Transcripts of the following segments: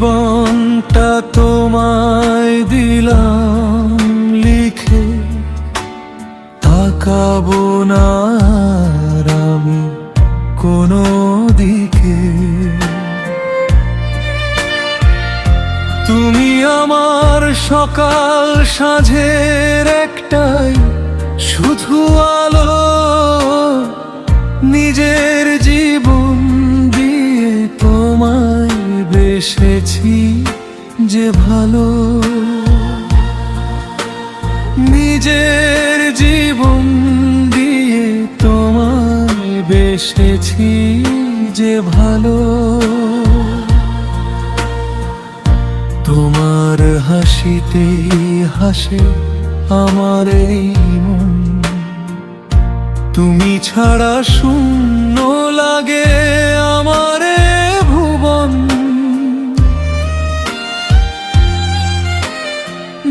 জীবনটা তোমায় দিলাম লিখে, তাকাবো না আর আমি কোনো দিকে। তুমি আমার সকাল সাঁঝের একটাই শুধু আলো, নিজের জীবন দিয়ে তোমায় বেসেছি যে ভালো। নিজের জীবন দিয়ে তোমায় বেসেছি যে ভালো। তোমার হাসিতেই হাসে আমার এই মন, তুমি ছাড়া শূন্য লাগে আমার ভুবন।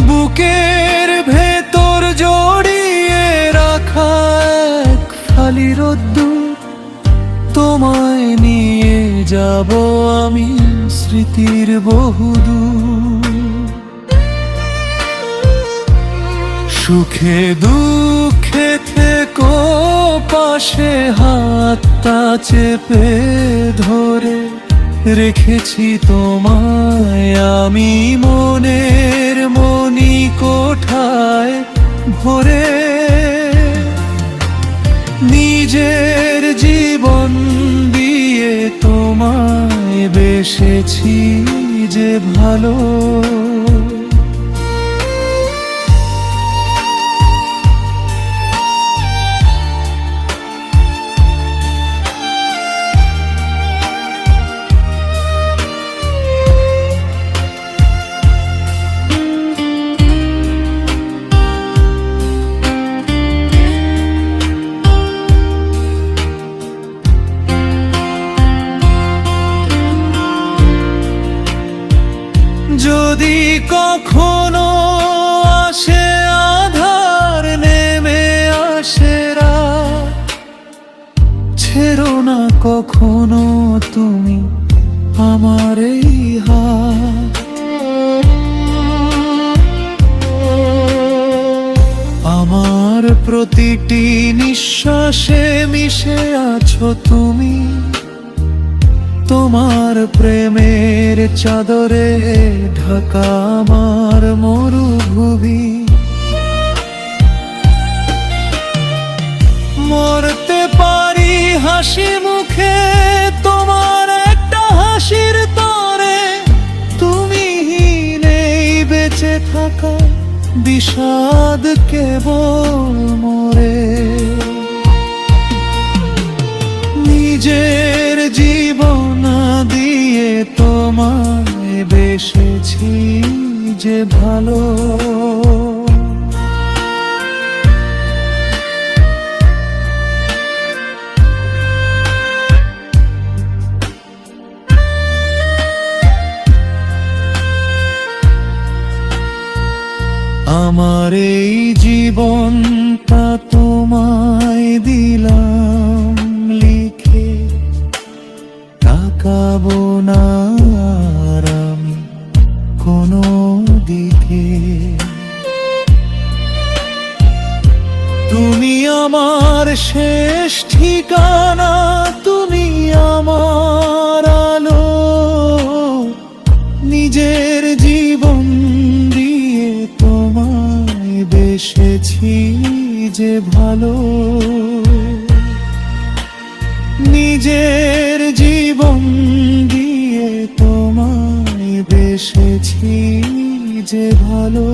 বুকের ভেতর জড়িয়ে রাখা এক ফালি রোদ্দুর, তোমায় নিয়ে যাব আমি স্মৃতির বহুদূর। সুখে দুঃখে থেকো পাশে, হাতটা চেপে ধরে রেখেছি তোমায় আমি মনের মনি কোঠায় ভরে। নিজের জীবন দিয়ে তোমায় বেসেছি যে ভালো। যদি কখনো আসে আধার নেমে আসে রাত, ছেড়ো না কখনো তুমি আমার এই হাত। আমার প্রতিটি নিঃশ্বাসে মিশে আছো তুমি, তোমার প্রেমের চাদরে ঢাকা আমার মরুভূমি। মরতে পারি হাসি মুখে তোমার একটা হাসির তরে, তুমি নেই বেঁচে থাকা বিষাদ কেবল মোরে। নিজের জীবন দিয়ে তোমায় বেসেছি যে ভালো। আমার এই জীবনটা তোমায় দিলাম লিখে, তাকাবো না আর আমি কোনো দিকে। তুমি আমার শেষ ঠিকানা, তুমি আমার আলো। নিজের জীবন দিয়ে তোমায় বেসেছি যে ভালো। নিজের জীবন দিয়ে তোমায় বেসেছি যে ভালো।